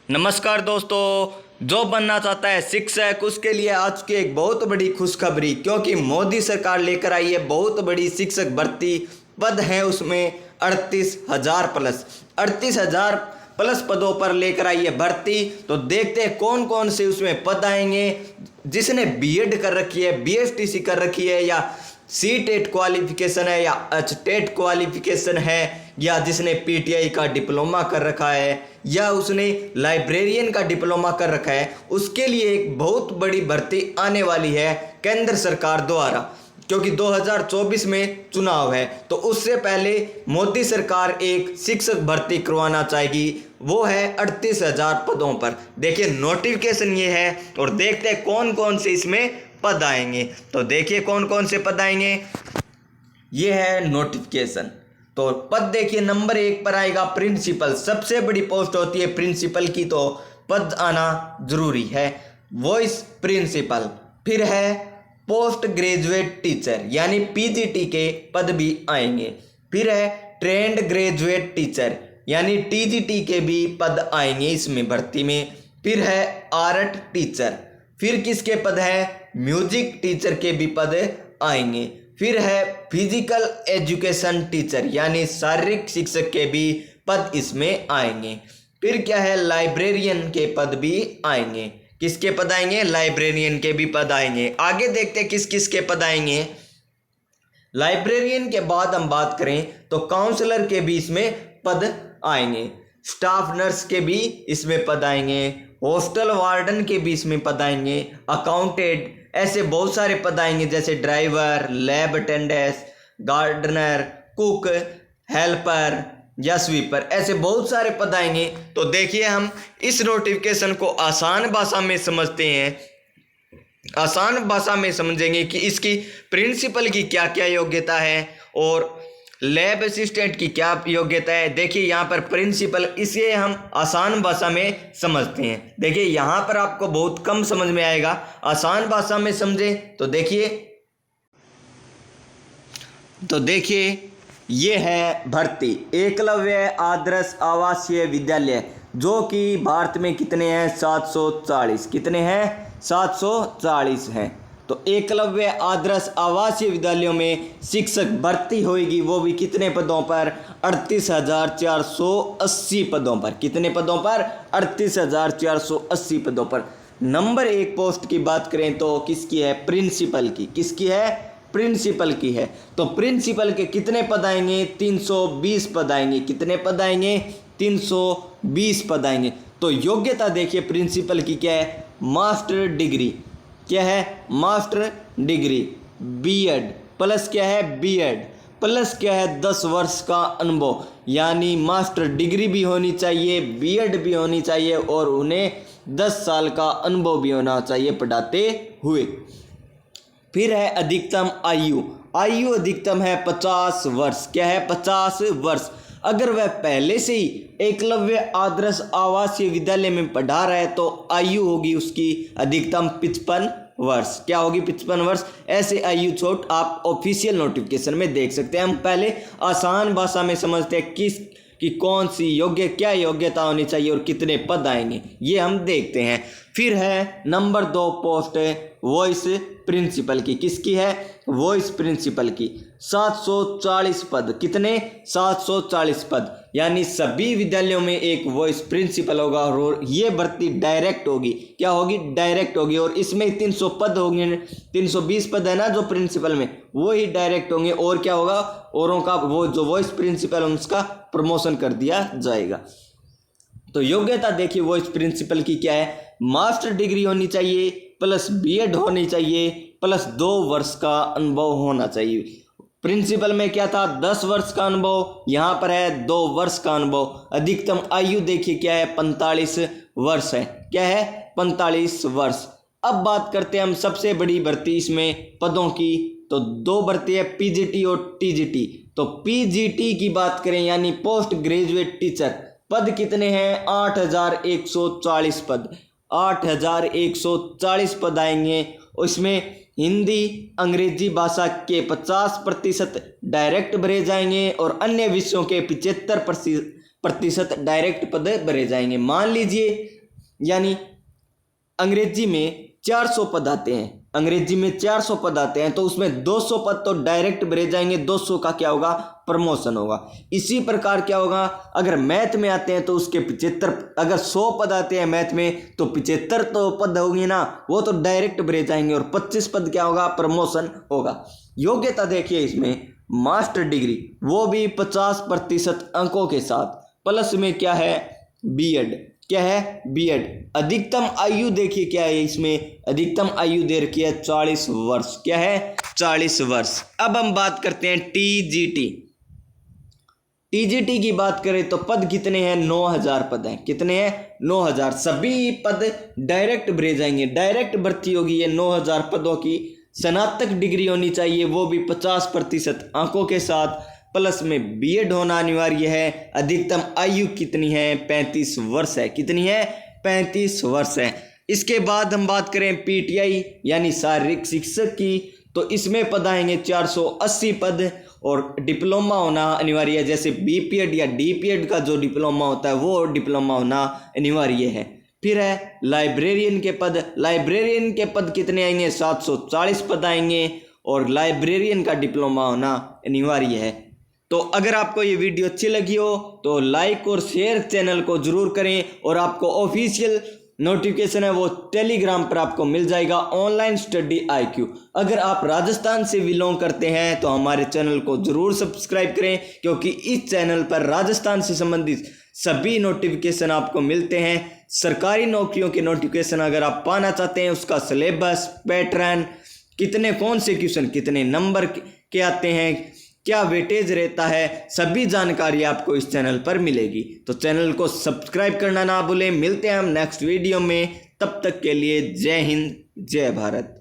नमस्कार दोस्तों, जो बनना चाहता है शिक्षक उसके लिए आज की एक बहुत बड़ी खुशखबरी, क्योंकि मोदी सरकार लेकर आई है बहुत बड़ी शिक्षक भर्ती। पद हैं उसमें 38,000 प्लस 38,000 प्लस पदों पर लेकर आई है भर्ती। तो देखते हैं कौन कौन से उसमें पद आएंगे। जिसने बीएड कर रखी है, बीएसटीसी कर रखी है, या सी टेट क्वालिफिकेशन है, या एच टेट क्वालिफिकेशन है, या जिसने पीटीआई का डिप्लोमा कर रखा है, या उसने लाइब्रेरियन का डिप्लोमा कर रखा है, उसके लिए एक बहुत बड़ी भर्ती आने वाली है केंद्र सरकार द्वारा। क्योंकि 2024 में चुनाव है, तो उससे पहले मोदी सरकार एक शिक्षक भर्ती करवाना चाहेगी। वो है 38,000 पदों पर। देखिए नोटिफिकेशन ये है, और देखते हैं कौन कौन से इसमें पद आएंगे। तो देखिए कौन कौन से पद आएंगे। ये है नोटिफिकेशन। तो पद देखिए, नंबर 1 पर आएगा प्रिंसिपल। सबसे बड़ी पोस्ट होती है प्रिंसिपल की, तो पद आना जरूरी है, वॉइस प्रिंसिपल। फिर है पोस्ट ग्रेजुएट टीचर, यानी पीजीटी के पद भी आएंगे। फिर है ट्रेंड ग्रेजुएट टीचर, यानी टीजीटी के भी पद आएंगे इसमें भर्ती में। फिर है आर्ट टीचर। फिर किसके पद है, म्यूजिक टीचर के भी पद आएंगे। फिर है फिजिकल एजुकेशन टीचर, यानी शारीरिक शिक्षक के भी पद इसमें आएंगे। फिर क्या है, लाइब्रेरियन के पद भी आएंगे। किसके पद आएंगे, लाइब्रेरियन के भी पद आएंगे। आगे देखते हैं किस किस के पद आएंगे। लाइब्रेरियन के बाद हम बात करें तो काउंसलर के भी इसमें पद आएंगे। स्टाफ नर्स के भी इसमें पद आएंगे। हॉस्टल वार्डन के भी इसमें पद आएंगे। अकाउंटेंट, ऐसे बहुत सारे पद आएंगे, जैसे driver, lab attendance, gardener, cook, helper या स्वीपर, ऐसे बहुत सारे पद आएंगे। तो देखिए हम इस नोटिफिकेशन को आसान भाषा में समझते हैं। आसान भाषा में समझेंगे कि इसकी प्रिंसिपल की क्या क्या योग्यता है और लैब असिस्टेंट की क्या योग्यता है। देखिए यहाँ पर प्रिंसिपल, इसे हम आसान भाषा में समझते हैं। देखिए यहाँ पर आपको बहुत कम समझ में आएगा, आसान भाषा में समझे तो देखिए ये है भर्ती एकलव्य आदर्श आवासीय विद्यालय, जो कि भारत में कितने हैं, 740। कितने हैं, 740 हैं। तो एकलव्य आदर्श आवासीय विद्यालयों में शिक्षक भर्ती होगी, वो भी कितने पदों पर, 38,480 पदों पर। कितने पदों पर, 38,480 पदों पर। नंबर 1 पोस्ट की बात करें तो किसकी है, प्रिंसिपल की। किसकी है, प्रिंसिपल की है। तो प्रिंसिपल के कितने पद आएंगे, 320 पद आएंगे। कितने पद आएंगे, 320 पद आएंगे। तो योग्यता देखिए प्रिंसिपल की क्या है, मास्टर डिग्री। क्या है, मास्टर डिग्री। बीएड प्लस क्या है, बीएड प्लस क्या है, 10 वर्ष का अनुभव, यानी मास्टर डिग्री भी होनी चाहिए, बीएड भी होनी चाहिए, और उन्हें 10 साल का अनुभव भी होना चाहिए पढ़ाते हुए। फिर है अधिकतम आयु। आयु अधिकतम है 50 वर्ष। क्या है, 50 वर्ष। अगर वह पहले से ही एकलव्य आदर्श आवासीय विद्यालय में पढ़ा रहा है तो आयु होगी उसकी अधिकतम 55 वर्ष। क्या होगी, 55 वर्ष। ऐसे आयु छूट आप ऑफिशियल नोटिफिकेशन में देख सकते हैं। हम पहले आसान भाषा में समझते हैं कि कौन सी क्या योग्यता होनी चाहिए और कितने पद आएंगे, ये हम देखते हैं। फिर है नंबर 2 पोस्ट वॉइस प्रिंसिपल की। किसकी है, वॉइस प्रिंसिपल की। 740 पद। कितने, 740 पद, यानी सभी विद्यालयों में एक वॉइस प्रिंसिपल होगा, और ये भर्ती डायरेक्ट होगी। क्या होगी, डायरेक्ट होगी। और इसमें 300 पद होंगे, 320 पद है ना जो प्रिंसिपल में, वो ही डायरेक्ट होंगे। और क्या होगा, औरों का वो जो वॉइस प्रिंसिपल है उसका प्रमोशन कर दिया जाएगा। तो योग्यता देखिए वॉइस प्रिंसिपल की क्या है, मास्टर डिग्री होनी चाहिए, प्लस बीएड होनी चाहिए, प्लस 2 वर्ष का अनुभव होना चाहिए। प्रिंसिपल में क्या था, 10 वर्ष का अनुभव, यहाँ पर है 2 वर्ष का अनुभव। अधिकतम आयु देखिए क्या है, 45 वर्ष है। क्या है, 45 वर्ष। अब बात करते हैं हम सबसे बड़ी भर्ती इसमें पदों की। तो 2 भर्ती है, पीजीटी और टीजीटी। तो पीजीटी की बात करें, यानी पोस्ट ग्रेजुएट टीचर, पद कितने हैं, 8,140 पद। 8,140 पद आएंगे। उसमें हिंदी अंग्रेजी भाषा के 50% डायरेक्ट भरे जाएंगे और अन्य विषयों के 75% 50% डायरेक्ट पद भरे जाएंगे। मान लीजिए यानी अंग्रेजी में 400 पद आते हैं, अंग्रेजी में 400 पद आते हैं तो उसमें 200 पद तो डायरेक्ट भरे जाएंगे, 200 का क्या होगा, प्रमोशन होगा। इसी प्रकार क्या होगा, अगर मैथ में आते हैं तो उसके 75, अगर 100 पद आते हैं मैथ में तो 75 तो पद होंगे ना, वो तो डायरेक्ट भरे जाएंगे और 25 पद क्या होगा, प्रमोशन होगा। योग्यता देखिए इसमें मास्टर डिग्री, वो भी 50% अंकों के साथ, प्लस में क्या है, बीएड, क्या है, बीएड। अधिकतम आयु देखिए क्या है इसमें, अधिकतम आयु दे रखी है 40 वर्ष, क्या है, 40 वर्ष। अब हम बात करते हैं टीजीटी। टीजीटी की बात करें तो पद कितने हैं, 9000 पद हैं। कितने हैं, 9000। सभी पद डायरेक्ट भरे जाएंगे, डायरेक्ट भर्ती होगी ये 9000 पदों की। स्नातक डिग्री होनी चाहिए, वो भी 50% अंकों के साथ, प्लस में बीएड होना अनिवार्य है। अधिकतम आयु कितनी है, 35 वर्ष है। कितनी है, 35 वर्ष है। इसके बाद हम बात करें पीटीआई यानी शारीरिक शिक्षक की, तो इसमें पद आएंगे 480 पद और डिप्लोमा होना अनिवार्य है। जैसे बीपीएड या डीपीएड का जो डिप्लोमा होता है वो डिप्लोमा होना अनिवार्य है। फिर है लाइब्रेरियन के पद, लाइब्रेरियन के पद कितने आएंगे, 740 पद आएंगे और लाइब्रेरियन का डिप्लोमा होना अनिवार्य है। तो अगर आपको ये वीडियो अच्छी लगी हो तो लाइक और शेयर चैनल को जरूर करें, और आपको ऑफिशियल नोटिफिकेशन है वो टेलीग्राम पर आपको मिल जाएगा, ऑनलाइन स्टडी IQ। अगर आप राजस्थान से बिलोंग करते हैं तो हमारे चैनल को जरूर सब्सक्राइब करें, क्योंकि इस चैनल पर राजस्थान से संबंधित सभी नोटिफिकेशन आपको मिलते हैं। सरकारी नौकरियों के नोटिफिकेशन अगर आप पाना चाहते हैं, उसका सिलेबस, पैटर्न, कितने कौन से क्वेश्चन कितने नंबर के आते हैं, क्या वेटेज रहता है, सभी जानकारी आपको इस चैनल पर मिलेगी। तो चैनल को सब्सक्राइब करना ना भूलें। मिलते हैं हम नेक्स्ट वीडियो में, तब तक के लिए जय हिंद, जय भारत।